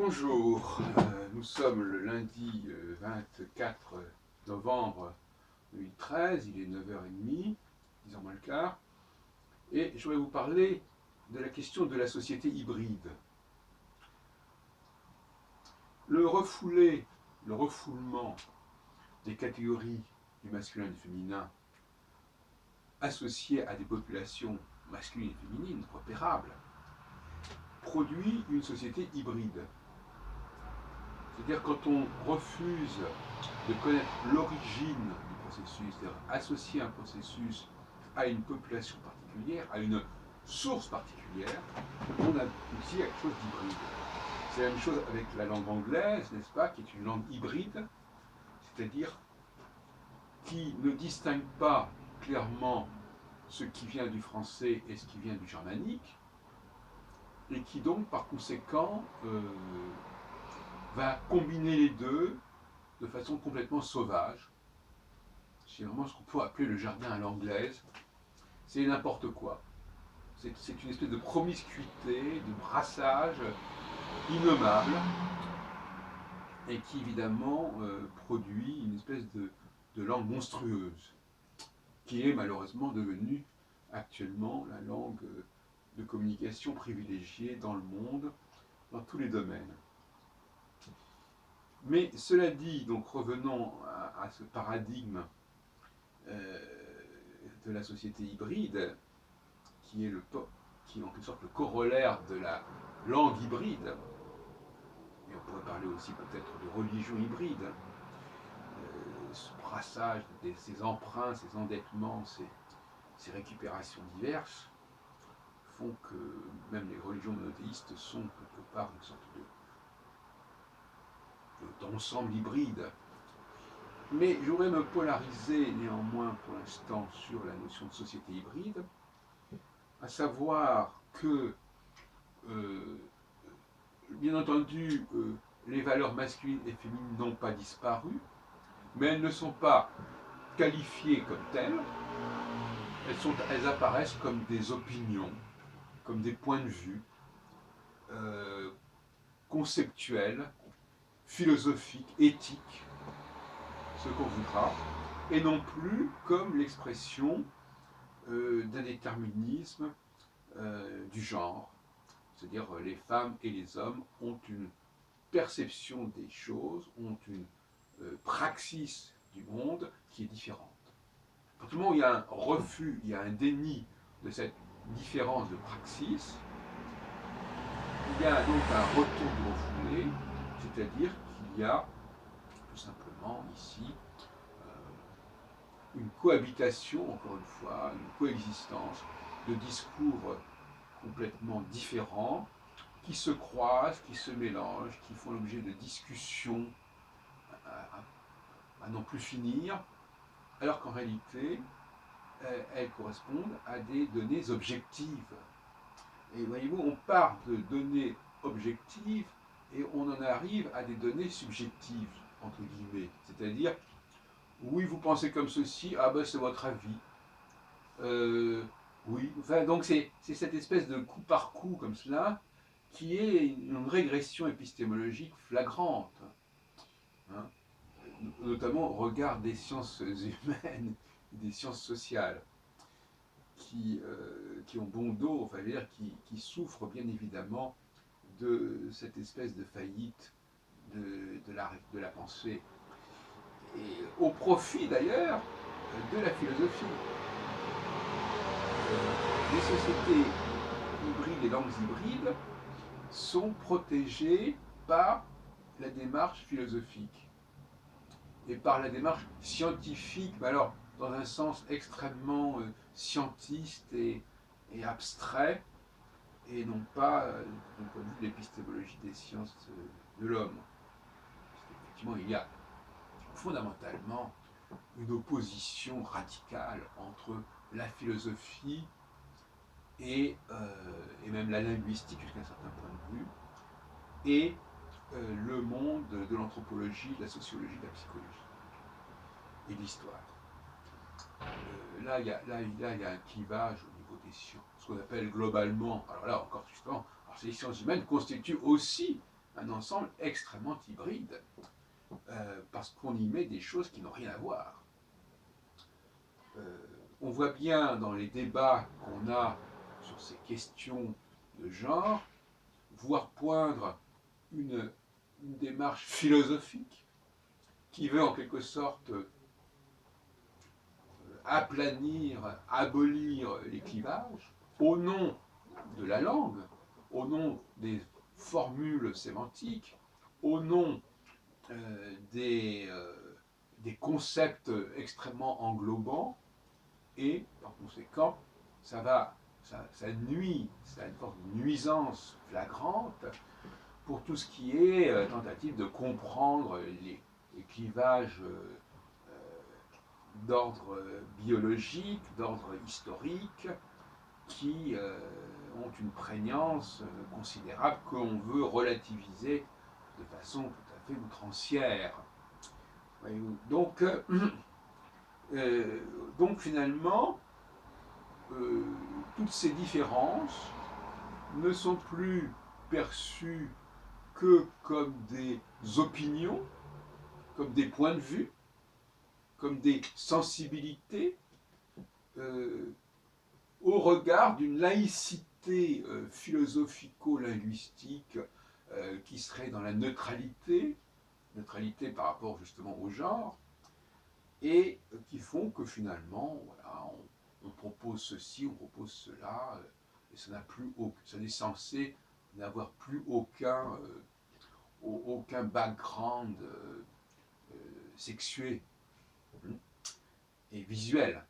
Bonjour, nous sommes le lundi 24 novembre 2013, il est 9h30, 10h moins le quart, et je voudrais vous parler de la question de la société hybride. Le refoulement des catégories du masculin et du féminin associées à des populations masculines et féminines repérables produit une société hybride. C'est-à-dire quand on refuse de connaître l'origine du processus, c'est-à-dire associer un processus à une population particulière, à une source particulière, on aboutit à quelque chose d'hybride. C'est la même chose avec la langue anglaise, n'est-ce pas, qui est une langue hybride, c'est-à-dire qui ne distingue pas clairement ce qui vient du français et ce qui vient du germanique, et qui donc par conséquent va combiner les deux de façon complètement sauvage. C'est vraiment ce qu'on peut appeler le jardin à l'anglaise. C'est n'importe quoi. C'est une espèce de promiscuité, de brassage innommable, et qui évidemment produit une espèce de langue monstrueuse, qui est malheureusement devenue actuellement la langue de communication privilégiée dans le monde, dans tous les domaines. Mais cela dit, donc revenons à ce paradigme de la société hybride, qui est en quelque sorte le corollaire de la langue hybride, et on pourrait parler aussi peut-être de religion hybride, ce brassage, ces emprunts, ces endettements, ces récupérations diverses, font que même les religions monothéistes sont quelque part une sorte d'ensemble hybride. Mais je voudrais me polariser néanmoins pour l'instant sur la notion de société hybride, à savoir que, bien entendu, les valeurs masculines et féminines n'ont pas disparu, mais elles ne sont pas qualifiées comme telles, elles apparaissent comme des opinions, comme des points de vue conceptuels, philosophiques, éthiques, ce qu'on voudra, et non plus comme l'expression d'un déterminisme du genre, c'est-à-dire les femmes et les hommes ont une perception des choses, ont une praxis du monde qui est différente. À partir du moment où il y a un refus, il y a un déni de cette différence de praxis, il y a donc un retour du refoulé, c'est-à-dire qu'il y a tout simplement ici une cohabitation, encore une fois, une coexistence de discours complètement différents, qui se croisent, qui se mélangent, qui font l'objet de discussions à n'en plus finir, alors qu'en réalité, elles correspondent à des données objectives. Et voyez-vous, on part de données objectives et on en arrive à des données subjectives, entre guillemets. C'est-à-dire, oui, vous pensez comme ceci, ah ben c'est votre avis. Oui, enfin, donc c'est cette espèce de coup par coup comme cela qui est une régression épistémologique flagrante, hein, notamment au regard des sciences humaines et des sciences sociales, qui ont bon dos, enfin, je veux dire, qui souffrent bien évidemment de cette espèce de faillite de la pensée, et au profit d'ailleurs de la philosophie. Les sociétés hybrides, les langues hybrides, sont protégées par la démarche philosophique et par la démarche scientifique, mais alors dans un sens extrêmement scientiste et abstrait, et non pas du point de vue de l'épistémologie des sciences de l'homme. Effectivement, il y a fondamentalement une opposition radicale entre la philosophie et même la linguistique jusqu'à un certain point de vue, et le monde de l'anthropologie, de la sociologie, de la psychologie et de l'histoire. Là, il y a un clivage au niveau des sciences, ce qu'on appelle globalement, alors là encore justement, alors ces sciences humaines constituent aussi un ensemble extrêmement hybride, parce qu'on y met des choses qui n'ont rien à voir. On voit bien dans les débats qu'on a sur ces questions de genre, voir poindre une démarche philosophique qui veut en quelque sorte aplanir, abolir les clivages au nom de la langue, au nom des formules sémantiques, au nom des concepts extrêmement englobants, et par conséquent, ça nuit, ça a une forme de nuisance flagrante pour tout ce qui est tentative de comprendre les clivages d'ordre biologique, d'ordre historique, qui ont une prégnance considérable qu'on veut relativiser de façon tout à fait outrancière. Donc, donc finalement, toutes ces différences ne sont plus perçues que comme des opinions, comme des points de vue, comme des sensibilités, au regard d'une laïcité philosophico-linguistique qui serait dans la neutralité par rapport justement au genre, et qui font que finalement, voilà, on propose ceci, on propose cela, et ça n'est censé n'avoir plus aucun background sexué et visuel.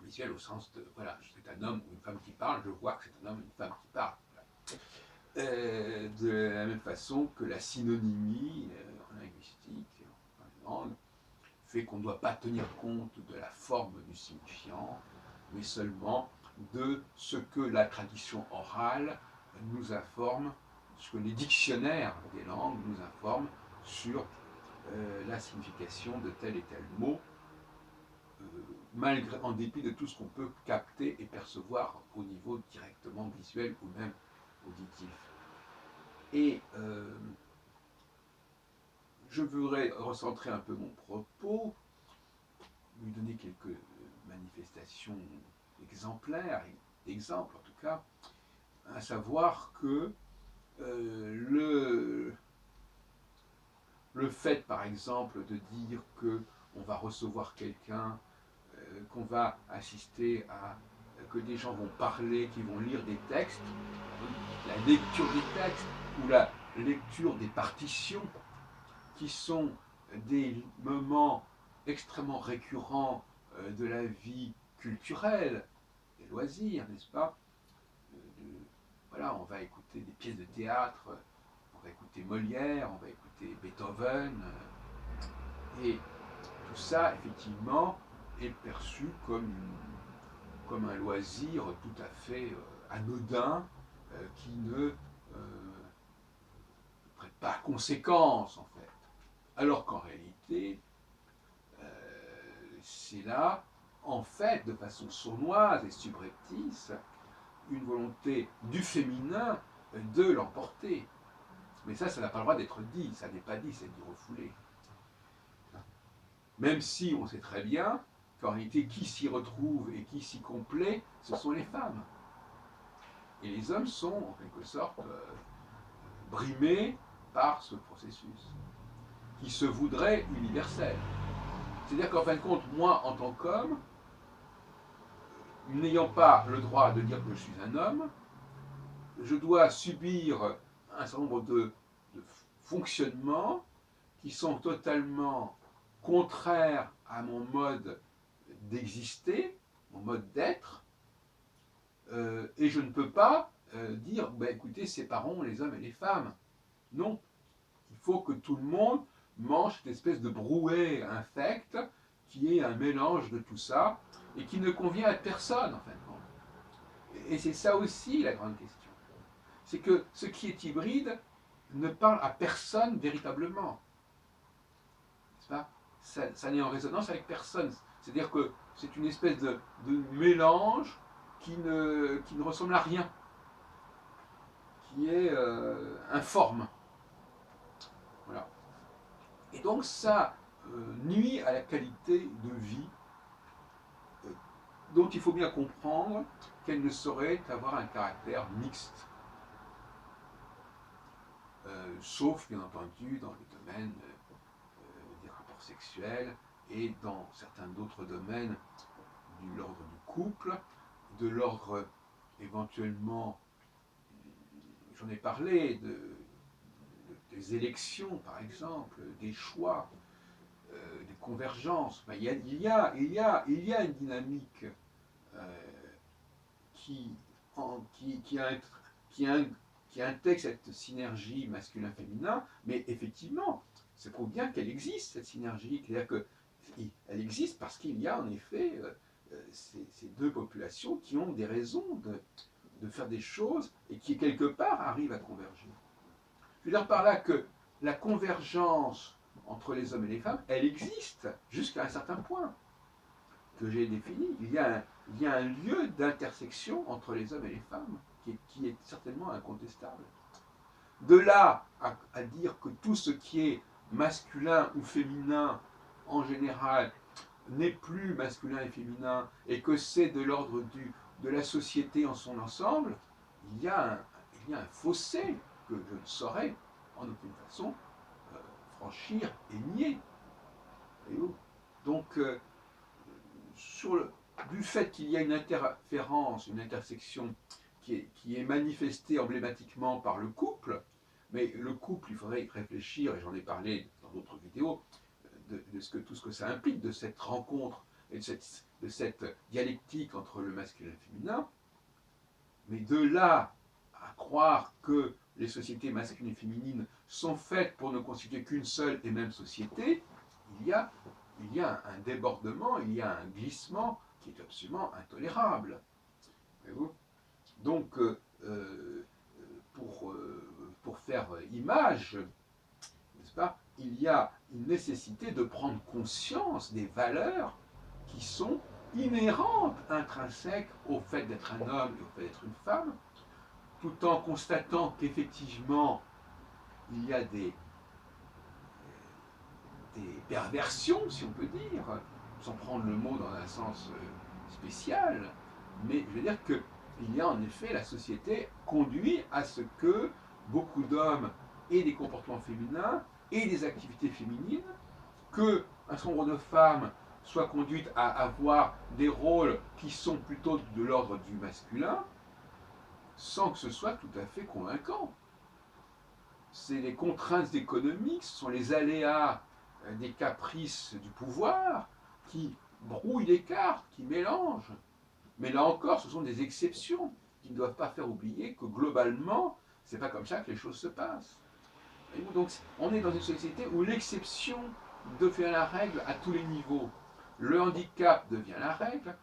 Visuel au sens de, voilà, c'est un homme ou une femme qui parle, je vois que c'est un homme ou une femme qui parle. De la même façon que la synonymie en linguistique, en langue, fait qu'on ne doit pas tenir compte de la forme du signifiant, mais seulement de ce que la tradition orale nous informe, ce que les dictionnaires des langues nous informent sur la signification de tel et tel mot, malgré, en dépit de tout ce qu'on peut capter et percevoir au niveau directement visuel ou même auditif. Et je voudrais recentrer un peu mon propos, lui donner quelques manifestations exemplaires, d'exemples en tout cas, à savoir que le fait, par exemple, de dire qu'on va recevoir quelqu'un, qu'on va assister à que des gens vont parler, qui vont lire des textes, la lecture des textes ou la lecture des partitions, qui sont des moments extrêmement récurrents de la vie culturelle, des loisirs, n'est-ce pas? Voilà, on va écouter des pièces de théâtre, on va écouter Molière, on va écouter Beethoven, et tout ça, effectivement, est perçu comme un loisir tout à fait anodin, qui ne prête pas à conséquence, en fait. Alors qu'en réalité, c'est là, en fait, de façon sournoise et subreptice, une volonté du féminin de l'emporter. Mais ça n'a pas le droit d'être dit, ça n'est pas dit, c'est dit refoulé. Même si on sait très bien qu'en réalité, qui s'y retrouve et qui s'y complaît, ce sont les femmes. Et les hommes sont, en quelque sorte, brimés par ce processus, qui se voudrait universel. C'est-à-dire qu'en fin de compte, moi, en tant qu'homme, n'ayant pas le droit de dire que je suis un homme, je dois subir un certain nombre de fonctionnements qui sont totalement contraires à mon mode d'exister, mon mode d'être, et je ne peux pas dire, bah, écoutez, séparons les hommes et les femmes. Non, il faut que tout le monde mange cette espèce de brouet infect qui est un mélange de tout ça et qui ne convient à personne en fin de compte. Et c'est ça aussi la grande question. C'est que ce qui est hybride ne parle à personne véritablement. N'est-ce pas? Ça n'est en résonance avec personne. C'est-à-dire que c'est une espèce de mélange qui ne ressemble à rien, qui est informe. Et donc ça nuit à la qualité de vie dont il faut bien comprendre qu'elle ne saurait avoir un caractère mixte. Sauf bien entendu dans le domaine des rapports sexuels et dans certains d'autres domaines de l'ordre du couple, de l'ordre éventuellement, j'en ai parlé, des élections par exemple, des choix, des convergences. Ben, il y a une dynamique qui, qui intègre cette synergie masculin-féminin, mais effectivement, ça prouve bien qu'elle existe, cette synergie. C'est-à-dire qu'elle existe parce qu'il y a en effet ces deux populations qui ont des raisons de faire des choses et qui, quelque part, arrivent à converger. Je veux dire par là que la convergence entre les hommes et les femmes, elle existe jusqu'à un certain point que j'ai défini. Il y a un lieu d'intersection entre les hommes et les femmes qui est certainement incontestable. De là à dire que tout ce qui est masculin ou féminin en général n'est plus masculin et féminin et que c'est de l'ordre de la société en son ensemble, il y a un fossé que je ne saurais en aucune façon franchir et nier. Donc, du fait qu'il y a une interférence, une intersection qui est manifestée emblématiquement par le couple, mais le couple, il faudrait y réfléchir, et j'en ai parlé dans d'autres vidéos, de tout ce que ça implique, de cette rencontre et de cette dialectique entre le masculin et le féminin. Mais de là à croire que les sociétés masculines et féminines sont faites pour ne constituer qu'une seule et même société, il y a un débordement, il y a un glissement qui est absolument intolérable. Voyez-vous ? Donc, pour faire image, n'est-ce pas, il y a une nécessité de prendre conscience des valeurs qui sont inhérentes, intrinsèques au fait d'être un homme et au fait d'être une femme, tout en constatant qu'effectivement, il y a des perversions, si on peut dire, sans prendre le mot dans un sens spécial, mais je veux dire qu'il y a en effet, la société conduit à ce que beaucoup d'hommes aient des comportements féminins et des activités féminines, qu'un certain nombre de femmes soient conduites à avoir des rôles qui sont plutôt de l'ordre du masculin, sans que ce soit tout à fait convaincant. C'est les contraintes économiques, ce sont les aléas des caprices du pouvoir qui brouillent les cartes, qui mélangent. Mais là encore, ce sont des exceptions qui ne doivent pas faire oublier que globalement, c'est pas comme ça que les choses se passent. Et donc, on est dans une société où l'exception devient la règle à tous les niveaux. Le handicap devient la règle,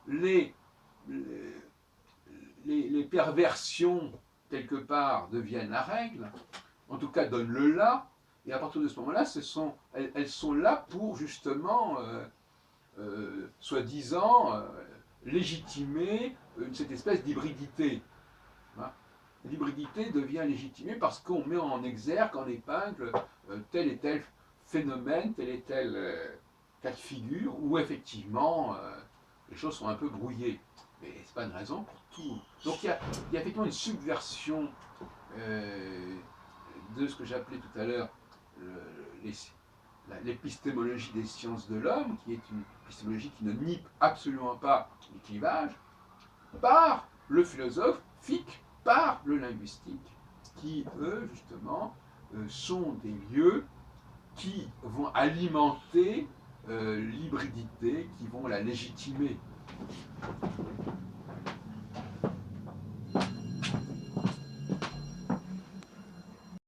les perversions, quelque part, deviennent la règle, en tout cas donnent le là, et à partir de ce moment-là, elles sont là pour justement, soi-disant, légitimer cette espèce d'hybridité. L'hybridité devient légitimée parce qu'on met en exergue, en épingle, tel et tel phénomène, tel et tel cas de figure, où effectivement les choses sont un peu brouillées. Mais ce n'est pas une raison pour tout. Donc il y a effectivement une subversion de ce que j'appelais tout à l'heure l'épistémologie des sciences de l'homme, qui est une épistémologie qui ne nie absolument pas les clivages, par le philosophique, par le linguistique, qui, eux, justement, sont des lieux qui vont alimenter l'hybridité, qui vont la légitimer.